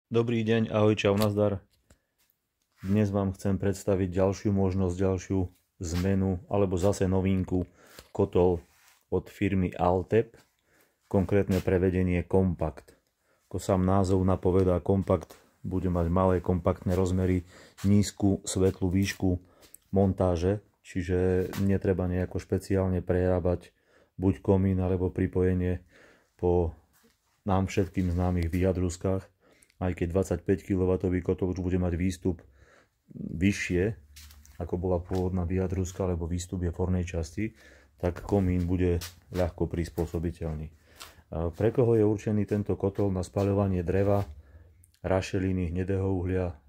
Dobrý deň, ahoj, čau, nazdar. Dnes vám chcem predstaviť ďalšiu možnosť, ďalšiu zmenu, alebo zase novinku kotol od firmy Altep, konkrétne prevedenie Kompakt. Ako sám názov napovedá, Kompakt bude mať malé kompaktné rozmery, nízku svetlú výšku montáže, čiže netreba nejako špeciálne prerábať buď komín alebo pripojenie po nám všetkým známych vyjadruskách. Aj keď 25 kW kotol už bude mať výstup vyššie, ako bola pôvodná vyjadruska, alebo výstup je v hornej časti, tak komín bude ľahko prispôsobiteľný. Pre koho je určený tento kotol? Na spaľovanie dreva, rašeliny, hnedého uhlia?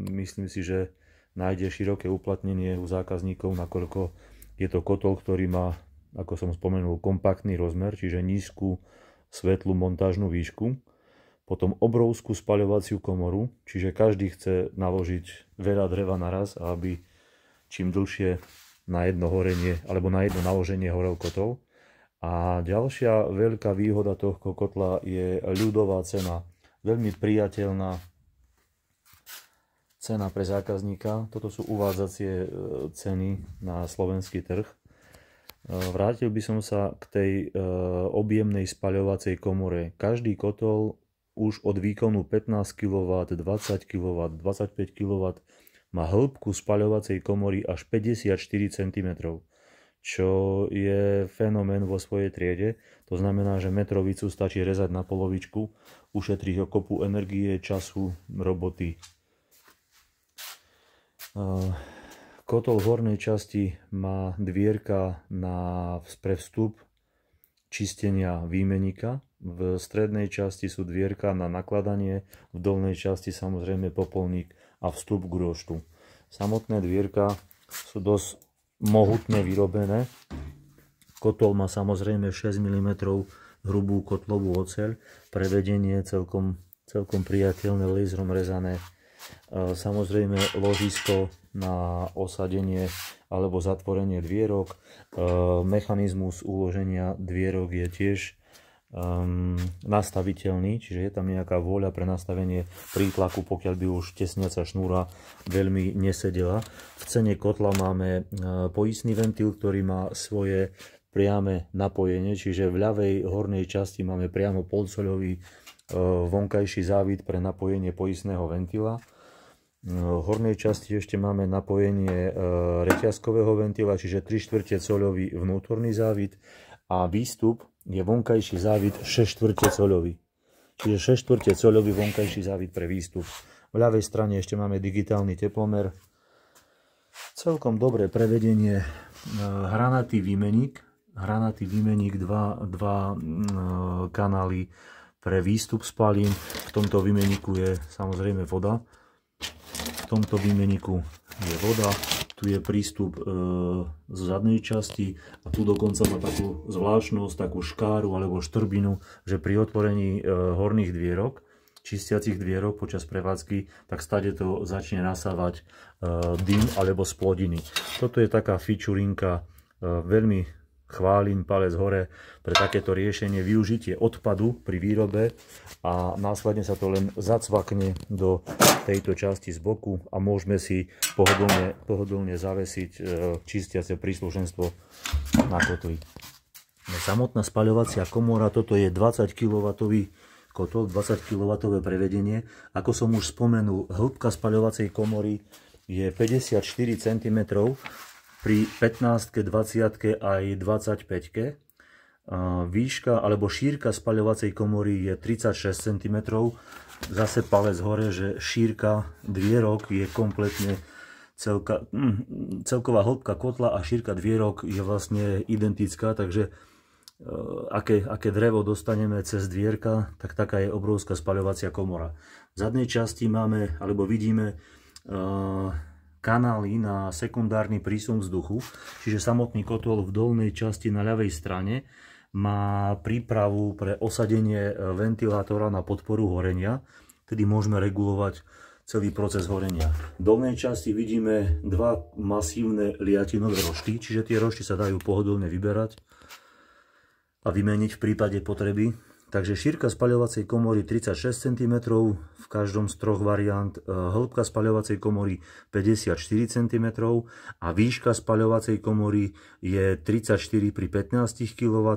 Myslím si, že nájde široké uplatnenie u zákazníkov, nakoľko je to kotol, ktorý má, ako som spomenul, kompaktný rozmer, čiže nízku svetlú montážnu výšku. Potom obrovskú spaľovaciu komoru, čiže každý chce naložiť veľa dreva naraz, aby čím dlhšie na jedno horenie alebo na jedno naloženie horel kotol. A ďalšia veľká výhoda tohto kotla je ľudová cena. Veľmi priateľná cena pre zákazníka. Toto sú uvádzacie ceny na slovenský trh. Vrátil by som sa k tej objemnej spaľovacej komore. Každý kotol už od výkonu 15 kW, 20 kW, 25 kW má hĺbku spaľovacej komory až 54 cm, čo je fenomén vo svojej triede. To znamená, že metrovicu stačí rezať na polovičku, ušetrí ho kopu energie, času, roboty. Kotol v hornej časti má dvierka pre vstup čistenia výmeníka. V strednej časti sú dvierka na nakladanie, v dolnej časti samozrejme popolník a vstup k roštu. Samotné dvierka sú dosť mohutne vyrobené. Kotol má samozrejme 6 mm hrubú kotlovú oceľ, prevedenie celkom priateľné, laserom rezané. Samozrejme ložisko na osadenie alebo zatvorenie dvierok. Mechanizmus uloženia dvierok je tiež nastaviteľný, čiže je tam nejaká vôľa pre nastavenie prítlaku, pokiaľ by už tesniaca šnúra veľmi nesedela. V cene kotla máme poistný ventil, ktorý má svoje priame napojenie, čiže v ľavej hornej časti máme priamo polcoľový vonkajší závit pre napojenie poistného ventila. V hornej časti ešte máme napojenie reťazkového ventila, čiže 3/4 coľový vnútorný závit a výstup je vonkajší závit 6/4 coľový. Čiže 6/4 coľový vonkajší závit pre výstup. V ľavej strane ešte máme digitálny teplomer. Celkom dobré prevedenie. Hranatý výmeník, dva kanály pre výstup spalín. V tomto výmeníku je samozrejme voda. V tomto výmeníku je voda, tu je prístup z zadnej časti a tu dokonca má takú zvláštnosť, takú škáru alebo štrbinu, že pri otvorení horných dvierok, čistiacich dvierok počas prevádzky, tak stade to začne nasávať dym alebo splodiny. Toto je taká fičurinka, veľmi chválim, palec hore pre takéto riešenie, využitie odpadu pri výrobe a následne sa to len zacvakne do tejto časti z boku a môžeme si pohodlne zavesiť čistiace príslušenstvo na kotli. Samotná spaľovacia komora, toto je 20 kW kotol, 20 kW prevedenie. Ako som už spomenul, hĺbka spaľovacej komory je 54 cm, pri 15, 20 aj 25. Výška alebo šírka spaľovacej komory je 36 cm. Zase palec hore, že šírka dvierok je kompletne celková hĺbka kotla a šírka dvierok je vlastne identická, takže aké drevo dostaneme cez dvierka, tak taká je obrovská spaľovacia komora. V zadnej časti máme, alebo vidíme kanály na sekundárny prísun vzduchu, čiže samotný kotol v dolnej časti na ľavej strane má prípravu pre osadenie ventilátora na podporu horenia, tedy môžeme regulovať celý proces horenia. V dolnej časti vidíme dva masívne liatinové rošty, čiže tie rošty sa dajú pohodlne vyberať a vymeniť v prípade potreby. Takže šírka spaľovacej komory 36 cm v každom z troch variant, hĺbka spaľovacej komory 54 cm a výška spaľovacej komory je 34 pri 15 kW,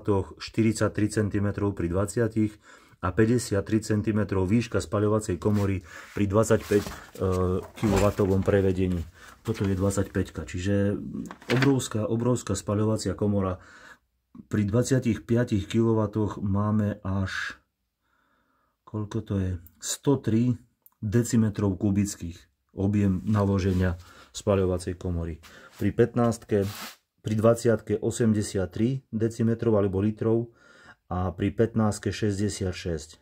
43 cm pri 20 a 53 cm výška spaľovacej komory pri 25 kW prevedení. Toto je 25, čiže obrovská spaľovacia komora. Pri 25 kW máme až, koľko to je, 103 decimetrov kubických objem naloženia spaľovacej komory. Pri 15, pri 20 83 decimetrov alebo litrov a pri 15 66.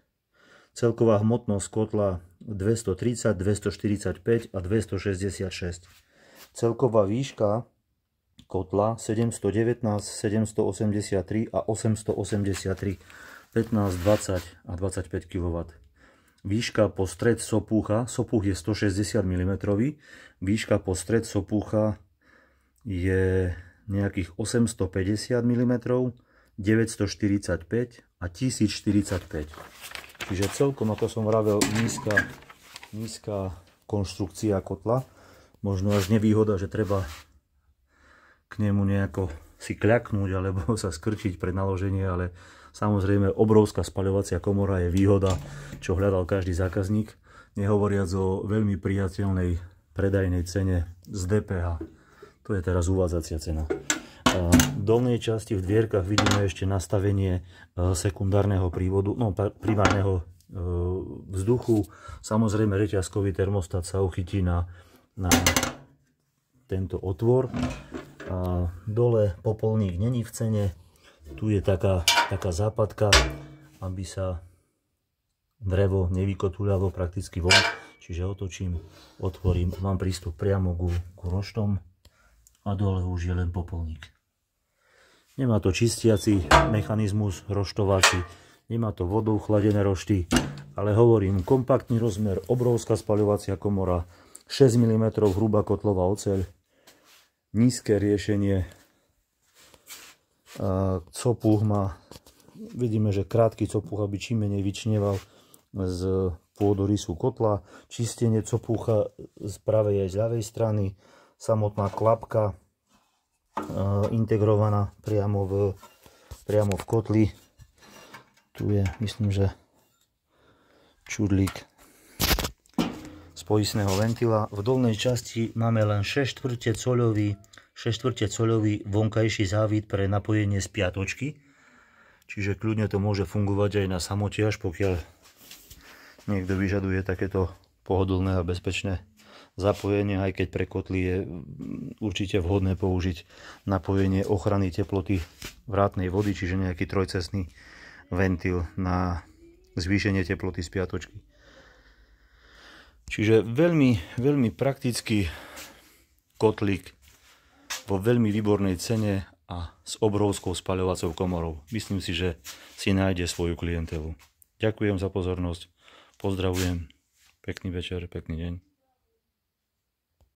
Celková hmotnosť kotla 230, 245 a 266. Celková výška kotla 719, 783 a 883, 15, 20 a 25 kW. Výška po stred sopúcha, sopúch je 160 mm, výška po stred sopúcha je nejakých 850 mm, 945 a 1045. Čiže celkom, ako som vravel, nízka konštrukcia kotla. Možno až nevýhoda, že treba k nemu nejako si kľaknúť alebo sa skrčiť pre naloženie, ale samozrejme obrovská spaľovacia komora je výhoda, čo hľadal každý zákazník, nehovoriac o veľmi priateľnej predajnej cene z DPH. To je teraz uvádzacia cena. V dolnej časti v dvierkach vidíme ešte nastavenie sekundárneho prívodu, no primárneho vzduchu. Samozrejme reťazkový termostat sa uchytí na tento otvor. A dole popolník není v cene, tu je taká západka, aby sa drevo nevykotúľalo prakticky von, čiže otočím, otvorím, mám prístup priamo ku roštom a dole už je len popolník. Nemá to čistiaci mechanizmus roštovací, nemá to vodou chladené rošty, ale hovorím, kompaktný rozmer, obrovská spaľovacia komora, 6 mm hrubá kotlová oceľ, nízke riešenie, copúch má, vidíme, že krátky copúch, aby čím menej vyčneval z pôdorysu kotla, čistenie copúcha z pravej aj z ľavej strany, samotná klapka integrovaná priamo v kotli, tu je, myslím, že čudlík z poistného ventila. V dolnej časti máme len 6/4 coľový vonkajší závit pre napojenie z piatočky. Čiže kľudne to môže fungovať aj na samotiaž, pokiaľ niekto vyžaduje takéto pohodlné a bezpečné zapojenie, aj keď pre kotly je určite vhodné použiť napojenie ochrany teploty vrátnej vody, čiže nejaký trojcestný ventil na zvýšenie teploty z piatočky. Čiže veľmi praktický kotlík vo veľmi výbornej cene a s obrovskou spaľovacou komorou. Myslím si, že si nájde svoju klientelu. Ďakujem za pozornosť, pozdravujem, pekný večer, pekný deň.